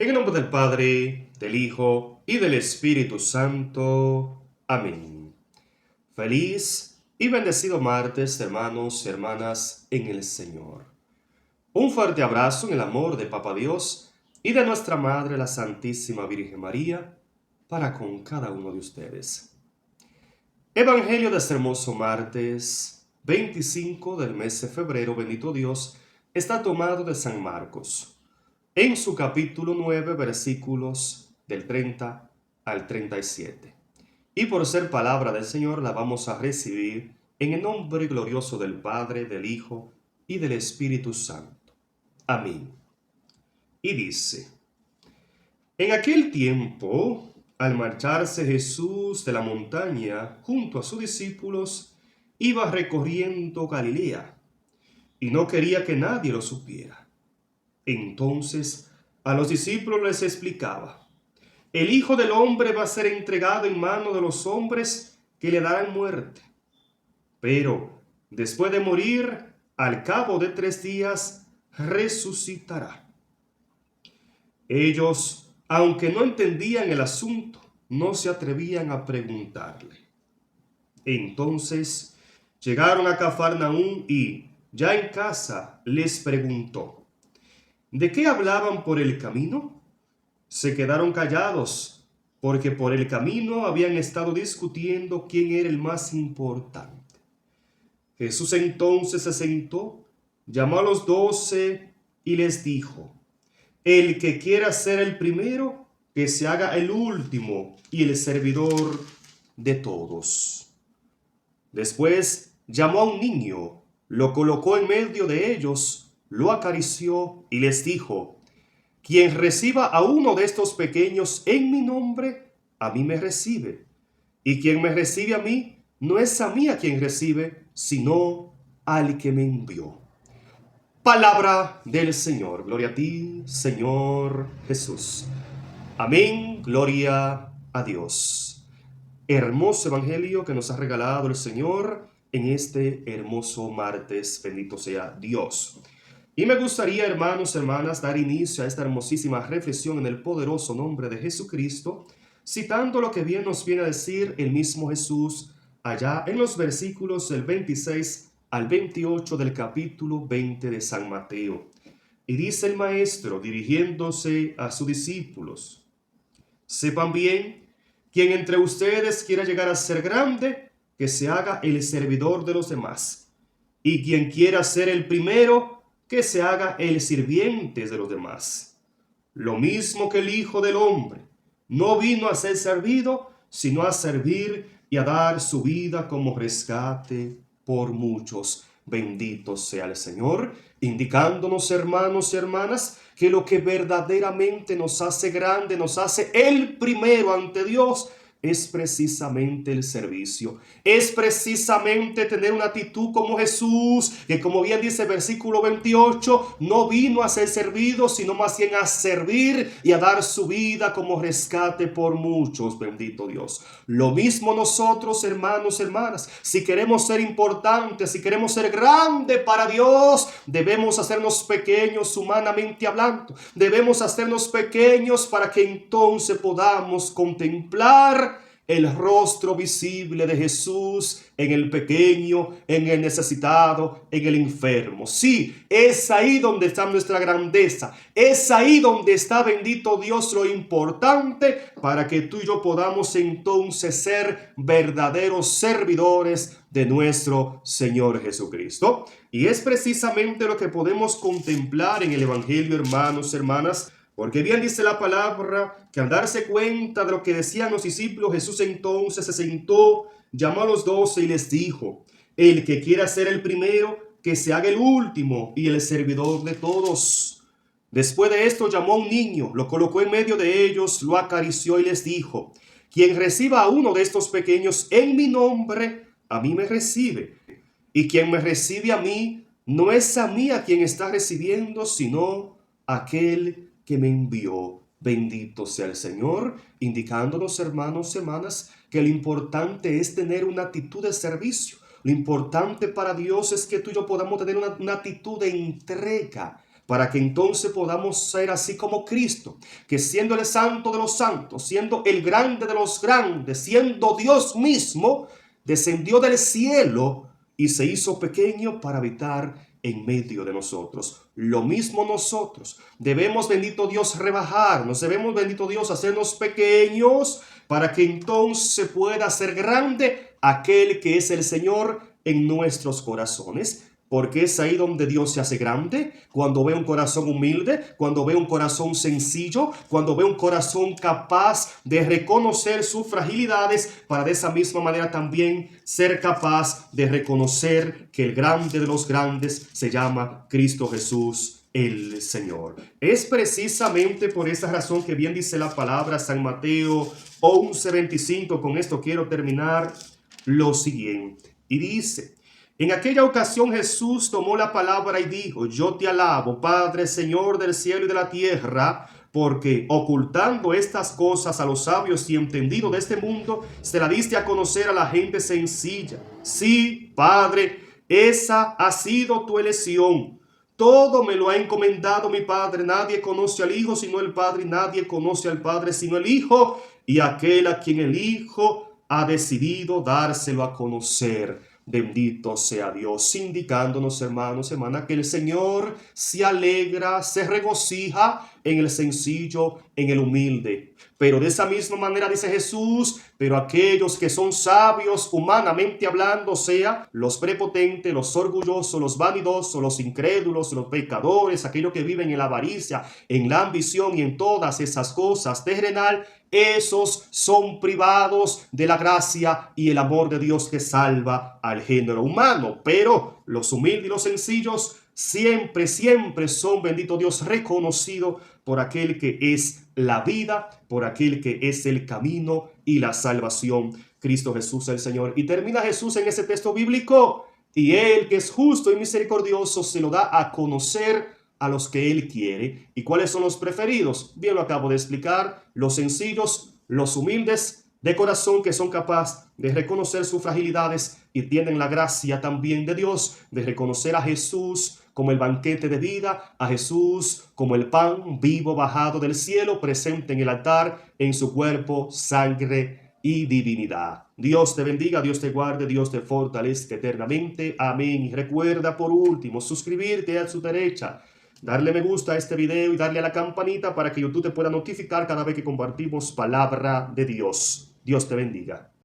En el nombre del Padre, del Hijo y del Espíritu Santo. Amén. Feliz y bendecido martes, hermanos y hermanas en el Señor. Un fuerte abrazo en el amor de Papa Dios y de nuestra Madre, la Santísima Virgen María, para con cada uno de ustedes. Evangelio de este hermoso martes 25 del mes de febrero, bendito Dios, está tomado de San Marcos, en su capítulo 9, versículos del 30 al 37. Y por ser palabra del Señor, la vamos a recibir en el nombre glorioso del Padre, del Hijo y del Espíritu Santo. Amén. Y dice: En aquel tiempo, al marcharse Jesús de la montaña junto a sus discípulos, iba recorriendo Galilea, y no quería que nadie lo supiera. Entonces a los discípulos les explicaba: El Hijo del Hombre va a ser entregado en manos de los hombres, que le darán muerte. Pero después de morir, al cabo de 3 días, resucitará. Ellos, aunque no entendían el asunto, no se atrevían a preguntarle. Entonces llegaron a Cafarnaúm y, ya en casa, les preguntó: ¿De qué hablaban por el camino? Se quedaron callados, porque por el camino habían estado discutiendo quién era el más importante. Jesús entonces se sentó, llamó a los 12 y les dijo: El que quiera ser el primero, que se haga el último y el servidor de todos. Después llamó a un niño, lo colocó en medio de ellos, lo acarició y les dijo: Quien reciba a uno de estos pequeños en mi nombre, a mí me recibe. Y quien me recibe a mí, no es a mí a quien recibe, sino al que me envió. Palabra del Señor. Gloria a ti, Señor Jesús. Amén. Gloria a Dios. Hermoso evangelio que nos ha regalado el Señor en este hermoso martes. Bendito sea Dios. Y me gustaría, hermanos, hermanas, dar inicio a esta hermosísima reflexión en el poderoso nombre de Jesucristo, citando lo que bien nos viene a decir el mismo Jesús allá en los versículos del 26 al 28 del capítulo 20 de San Mateo. Y dice el Maestro, dirigiéndose a sus discípulos: Sepan bien, quien entre ustedes quiera llegar a ser grande, que se haga el servidor de los demás. Y quien quiera ser el primero, que se haga el sirviente de los demás. Lo mismo que el Hijo del Hombre no vino a ser servido, sino a servir y a dar su vida como rescate por muchos. Bendito sea el Señor, indicándonos, hermanos y hermanas, que lo que verdaderamente nos hace grande, nos hace el primero ante Dios, es precisamente el servicio, es precisamente tener una actitud como Jesús, que como bien dice el versículo 28, no vino a ser servido, sino más bien a servir y a dar su vida como rescate por muchos. Bendito Dios. Lo mismo nosotros, hermanos, hermanas, si queremos ser importantes, si queremos ser grandes para Dios, debemos hacernos pequeños humanamente hablando, debemos hacernos pequeños para que entonces podamos contemplar el rostro visible de Jesús en el pequeño, en el necesitado, en el enfermo. Sí, es ahí donde está nuestra grandeza. Es ahí donde está, bendito Dios, lo importante para que tú y yo podamos entonces ser verdaderos servidores de nuestro Señor Jesucristo. Y es precisamente lo que podemos contemplar en el Evangelio, hermanos, hermanas, porque bien dice la palabra que al darse cuenta de lo que decían los discípulos, Jesús entonces se sentó, llamó a los 12 y les dijo: El que quiera ser el primero, que se haga el último y el servidor de todos. Después de esto llamó a un niño, lo colocó en medio de ellos, lo acarició y les dijo: Quien reciba a uno de estos pequeños en mi nombre, a mí me recibe. Y quien me recibe a mí, no es a mí a quien está recibiendo, sino a aquel que me envió. Bendito sea el Señor, indicándonos, hermanos y hermanas, que lo importante es tener una actitud de servicio. Lo importante para Dios es que tú y yo podamos tener una actitud de entrega para que entonces podamos ser así como Cristo, que siendo el santo de los santos, siendo el grande de los grandes, siendo Dios mismo, descendió del cielo y se hizo pequeño para habitar en medio de nosotros. Lo mismo nosotros debemos, bendito Dios, rebajarnos, debemos, bendito Dios, hacernos pequeños para que entonces pueda ser grande aquel que es el Señor en nuestros corazones. Porque es ahí donde Dios se hace grande, cuando ve un corazón humilde, cuando ve un corazón sencillo, cuando ve un corazón capaz de reconocer sus fragilidades, para de esa misma manera también ser capaz de reconocer que el grande de los grandes se llama Cristo Jesús, el Señor. Es precisamente por esa razón que bien dice la palabra San Mateo 11:25, con esto quiero terminar, lo siguiente, y dice: en aquella ocasión Jesús tomó la palabra y dijo: yo te alabo, Padre, Señor del cielo y de la tierra, porque ocultando estas cosas a los sabios y entendidos de este mundo, se la diste a conocer a la gente sencilla. Sí, Padre, esa ha sido tu elección. Todo me lo ha encomendado mi Padre. Nadie conoce al Hijo sino el Padre, y nadie conoce al Padre sino el Hijo, y aquel a quien el Hijo ha decidido dárselo a conocer. Bendito sea Dios, indicándonos, hermanos, hermanas, que el Señor se alegra, se regocija en el sencillo, en el humilde. Pero de esa misma manera dice Jesús: pero aquellos que son sabios humanamente hablando, sea los prepotentes, los orgullosos, los vanidosos, los incrédulos, los pecadores, aquellos que viven en la avaricia, en la ambición y en todas esas cosas terrenal, esos son privados de la gracia y el amor de Dios que salva al género humano. Pero los humildes y los sencillos siempre, siempre son, bendito Dios, reconocidos por aquel que es la vida, por aquel que es el camino y la salvación, Cristo Jesús el Señor. Y termina Jesús en ese texto bíblico: y Él, que es justo y misericordioso, se lo da a conocer a los que Él quiere. ¿Y cuáles son los preferidos? Bien lo acabo de explicar: los sencillos, los humildes de corazón, que son capaces de reconocer sus fragilidades y tienen la gracia también de Dios de reconocer a Jesús como el banquete de vida, a Jesús como el pan vivo bajado del cielo, presente en el altar en su cuerpo, sangre y divinidad. Dios te bendiga, Dios te guarde, Dios te fortalezca eternamente. Amén. Y recuerda, por último, suscribirte a su derecha, darle me gusta a este video y darle a la campanita para que YouTube te pueda notificar cada vez que compartimos palabra de Dios. Dios te bendiga.